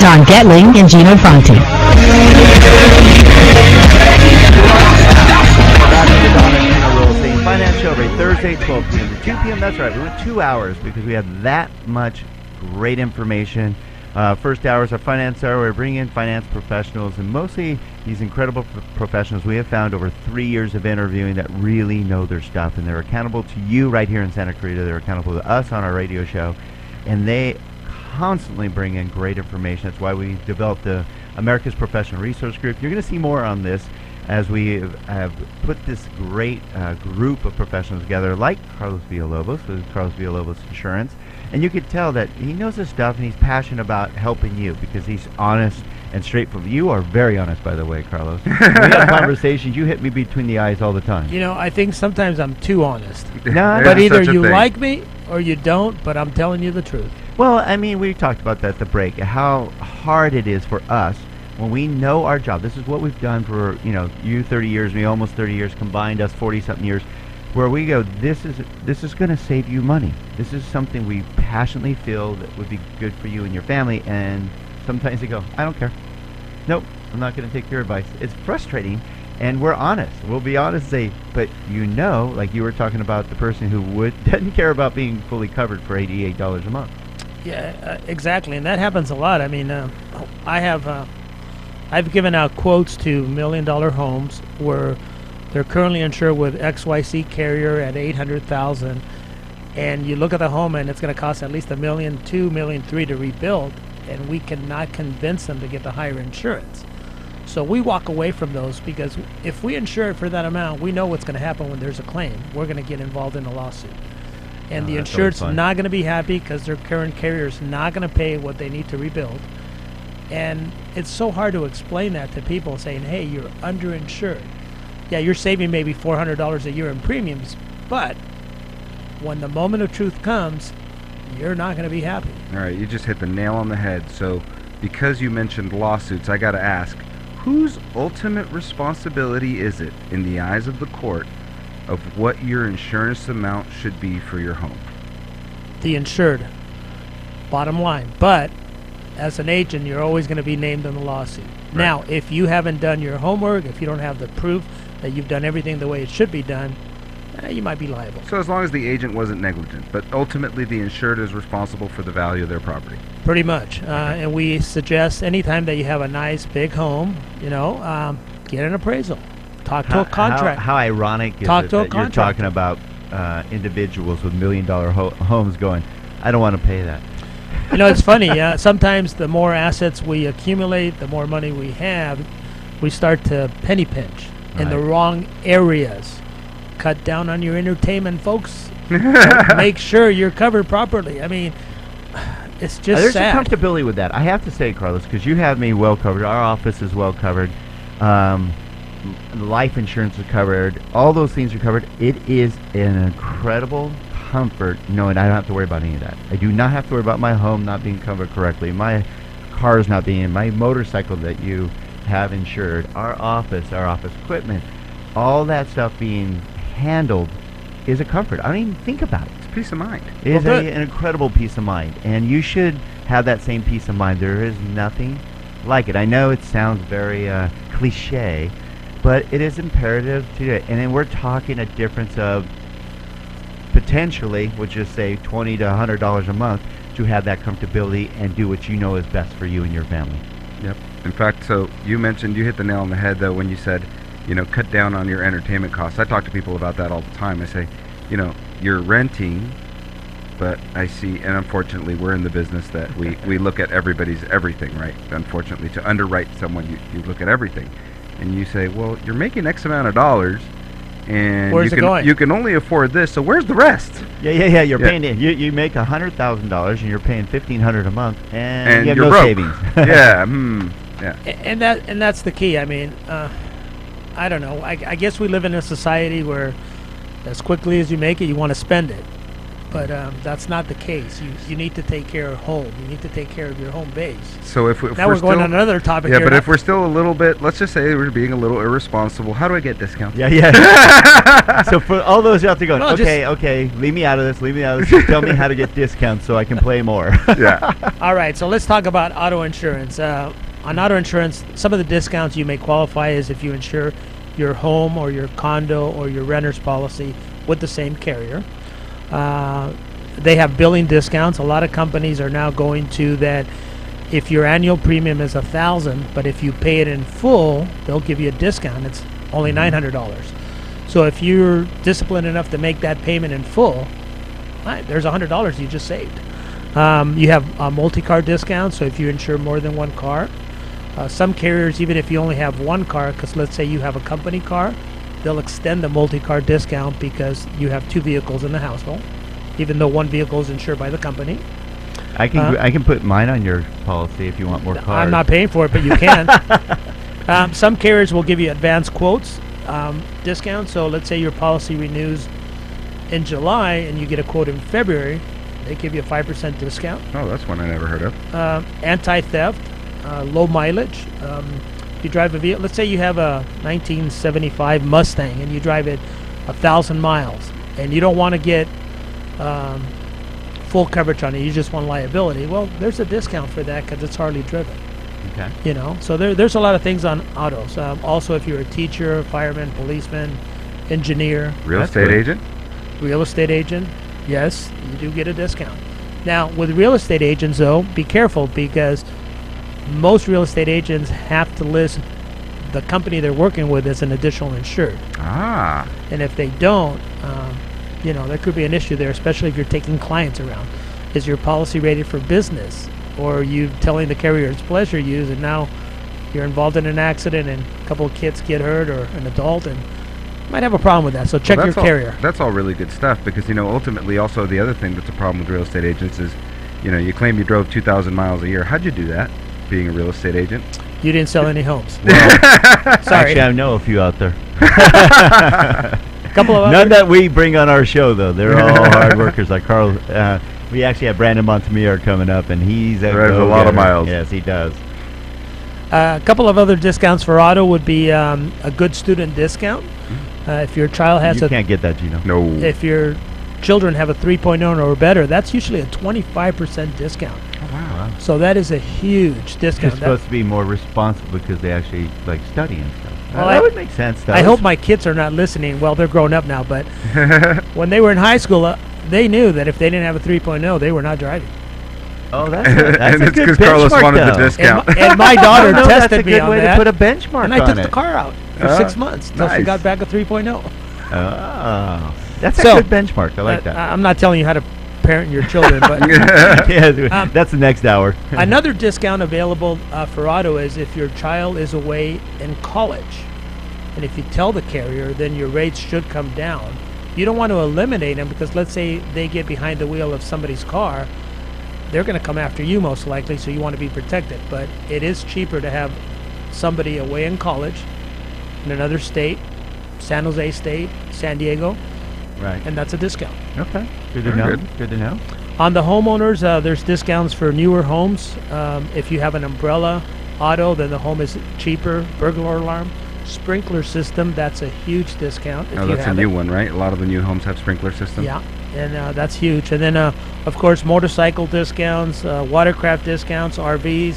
Don Getling and Gino Fonte. Finance show every Thursday, 12 p.m. to 2 p.m. That's right. We went 2 hours because we have that much great information. First hour is our finance hour. We're bringing in finance professionals, and mostly these incredible professionals we have found over 3 years of interviewing that really know their stuff, and they're accountable to you right here in Santa Clarita. They're accountable to us on our radio show, and they constantly bring in great information. That's why we developed the America's Professional Resource Group. You're going to see more on this as we have put this great group of professionals together, like Carlos Villalobos with Carlos Villalobos Insurance. And you could tell that he knows his stuff and he's passionate about helping you because he's honest and straightforward. You are very honest, by the way, Carlos. We have conversations. You hit me between the eyes all the time. You know, I think sometimes I'm too honest. No, but either you like me or you don't, but I'm telling you the truth. Well, I mean, we talked about that at the break, how hard it is for us when we know our job. This is what we've done for, you 30 years, me almost 30 years, combined us 40-something years, where we go, this is going to save you money. This is something we passionately feel that would be good for you and your family, and sometimes they go, I don't care. Nope, I'm not going to take your advice. It's frustrating, and we're honest. We'll be honest and say, but like you were talking about the person who doesn't care about being fully covered for $88 a month. Yeah, exactly, and that happens a lot. I mean, I've given out quotes to $1 million homes where they're currently insured with XYZ carrier at $800,000, and you look at the home and it's going to cost at least $1.2 million, $1.3 million to rebuild, and we cannot convince them to get the higher insurance. So we walk away from those because if we insure it for that amount, we know what's going to happen when there's a claim. We're going to get involved in a lawsuit. And the insured's not going to be happy because their current carrier is not going to pay what they need to rebuild. And it's so hard to explain that to people, saying, hey, you're underinsured. Yeah, you're saving maybe $400 a year in premiums, but when the moment of truth comes, you're not going to be happy. All right, you just hit the nail on the head. So because you mentioned lawsuits, I got to ask, whose ultimate responsibility is it in the eyes of the court of what your insurance amount should be for your home? The insured, bottom line. But as an agent, you're always going to be named in the lawsuit. Right. Now, if you haven't done your homework, if you don't have the proof that you've done everything the way it should be done, you might be liable. So as long as the agent wasn't negligent, but ultimately the insured is responsible for the value of their property. Pretty much. And we suggest anytime that you have a nice big home, get an appraisal. Talk to a contractor. How ironic is it that you're talking about individuals with $1 million homes going, I don't want to pay that. It's funny. Sometimes the more assets we accumulate, the more money we have, we start to penny pinch in the wrong areas. Cut down on your entertainment, folks. Make sure you're covered properly. I mean, it's just there's sad. a comfortability with that. I have to say, Carlos, because you have me well covered. Our office is well covered. Life insurance is covered. All those things are covered. It is an incredible comfort knowing I don't have to worry about any of that. I do not have to worry about my home not being covered correctly, my cars not being in, my motorcycle that you have insured, our office equipment, all that stuff being handled is a comfort. I don't even think about it. It's peace of mind. It is an incredible peace of mind, and you should have that same peace of mind. There is nothing like it. I know it sounds very cliche, but it is imperative to do it. And then we're talking a difference of potentially, we'll just say $20 to $100 a month to have that comfortability and do what you know is best for you and your family. Yep. In fact, so you hit the nail on the head, though, when you said, cut down on your entertainment costs. I talk to people about that all the time. I say, you're renting, but I see, and unfortunately, we're in the business that we look at everybody's everything, right? Unfortunately, to underwrite someone, you look at everything. And you say, well, you're making X amount of dollars, and you can only afford this, so where's the rest? Yeah. You're paying it. You make $100,000 and you're paying $1,500 a month, and you have you're no broke. savings. Yeah. And that's the key. I mean, I don't know. I guess we live in a society where as quickly as you make it, you want to spend it. But that's not the case. You need to take care of home. You need to take care of your home base. So if Now we're going on another topic yeah, here. but if we're still a little bit, let's just say we're being a little irresponsible. How do I get discounts? Yeah. So for all those out there going, No, okay, leave me out of this. Just tell me how to get discounts so I can play more. Yeah. All right, so let's talk about auto insurance. On auto insurance, some of the discounts you may qualify is if you insure your home or your condo or your renter's policy with the same carrier. They have billing discounts. A lot of companies are now going to that. If your annual premium is $1,000, but if you pay it in full, they'll give you a discount. It's only $900. So if you're disciplined enough to make that payment in full, right, there's $100 you just saved. You have a multi-car discount, so if you insure more than one car. Some carriers, even if you only have one car, because let's say you have a company car, they'll extend the multi-car discount because you have two vehicles in the household, even though one vehicle is insured by the company. I can put mine on your policy if you want more cars. I'm not paying for it, but you can. Some carriers will give you advance quotes discount. So let's say your policy renews in July and you get a quote in February, they give you a 5% discount. Oh, that's one I never heard of. Anti-theft, low mileage. You drive a vehicle. Let's say you have a 1975 Mustang and you drive it 1,000 miles, and you don't want to get full coverage on it. You just want liability. Well, there's a discount for that because it's hardly driven. Okay. You know, so there's a lot of things on autos. Also, if you're a teacher, fireman, policeman, engineer, Real estate agent? real estate agent, yes, you do get a discount. Now, with real estate agents, though, be careful because most real estate agents have to list the company they're working with as an additional insured. Ah. And if they don't, there could be an issue there, especially if you're taking clients around. Is your policy rated for business? Or are you telling the carrier it's pleasure use and now you're involved in an accident and a couple of kids get hurt or an adult, and you might have a problem with that. So check your carrier. That's all really good stuff because, ultimately also the other thing that's a problem with real estate agents is, you claim you drove 2,000 miles a year. How'd you do that, being a real estate agent? You didn't sell any homes. Well, Sorry. actually, I know a few out there. Couple of None that we bring on our show, though. They're all hard workers. Like Carl, we actually have Brandon Montemayor coming up, and he's a lot of miles. Yes, he does. A couple of other discounts for auto would be a good student discount. If your child has You can't get that, Gino. No. if your children have a 3.0 or better, that's usually a 25% discount. Oh, wow. So that is a huge They're discount. supposed to be more responsible because they actually study and stuff. Well, That would make sense, though. I hope my kids are not listening. Well, they're grown up now, but when they were in high school, they knew that if they didn't have a 3.0, they were not driving. Oh, that's a And it's good because Carlos benchmark, wanted the though. discount. And my daughter No, that's tested a me good on way that, to put a benchmark and I on took it. the car out for 6 months until she nice. got back a 3.0. Oh, that's So, a good benchmark. I like that. I'm not telling you how to parent your children, but Yeah, that's the next hour. another discount available for auto is if your child is away in college. And if you tell the carrier, then your rates should come down. You don't want to eliminate them because let's say they get behind the wheel of somebody's car, they're going to come after you most likely, so you want to be protected. But it is cheaper to have somebody away in college in another state, San Jose State, San Diego, Right. and that's a discount. Okay. Good to Very know. good. Good to know. On the homeowners, there's discounts for newer homes. If you have an umbrella auto, then the home is cheaper. Burglar alarm, sprinkler system, that's a huge discount. If Oh, you that's a have new it. one, right? A lot of the new homes have sprinkler systems. Yeah, and that's huge. And then, of course, motorcycle discounts, watercraft discounts, RVs.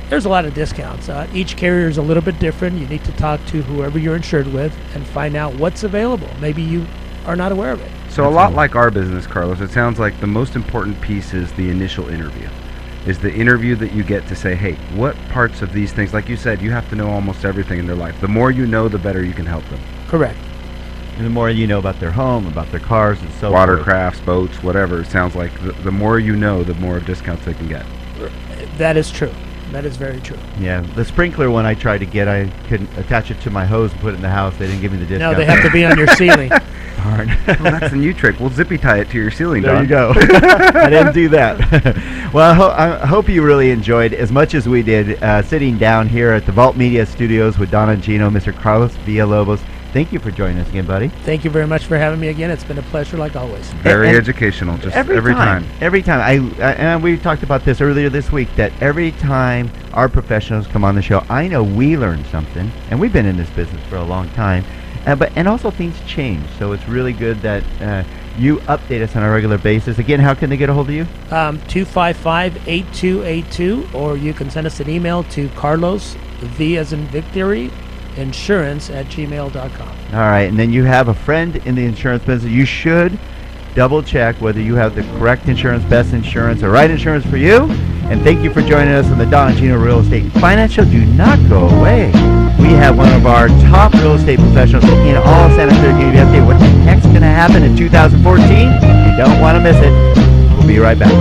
There's a lot of discounts. Each carrier is a little bit different. You need to talk to whoever you're insured with and find out what's available. Maybe you are not aware of it. So a lot like our business, Carlos, it sounds like the most important piece is the initial interview. Is the interview that you get to say, hey, what parts of these things, like you said, you have to know almost everything in their life. The more you know, the better you can help them. Correct. And the more you know about their home, about their cars, and so forth. Watercrafts, boats, whatever. It sounds like the more you know, the more discounts they can get. That is true. That is very true. Yeah, the sprinkler one I tried to get, I couldn't attach it to my hose and put it in the house. They didn't give me the discount. No, they have to be on your ceiling. Darn. Well, that's a new trick. We'll zippy tie it to your ceiling, There Don. you go. I didn't do that. Well, I hope you really enjoyed as much as we did sitting down here at the Vault Media Studios with Don and Gino, Mr. Carlos Villalobos, thank you for joining us again, buddy. Thank you very much for having me again. It's been a pleasure, like always. Very And educational, just every time. Every time. And we talked about this earlier this week, that every time our professionals come on the show, I know we learn something, and we've been in this business for a long time. And also things change, so it's really good that you update us on a regular basis. Again, how can they get a hold of you? 255-8282, or you can send us an email to Carlos, V as in Victory, insurance@gmail.com. All right, and then you have a friend in the insurance business. You should double check whether you have the correct insurance, best insurance, or right insurance for you. And thank you for joining us on the Don and Gino Real Estate and Finance Show. Do not go away. We have one of our top real estate professionals in all San Antonio giving you an update. What the heck's going to happen in 2014? You don't want to miss it. We'll be right back.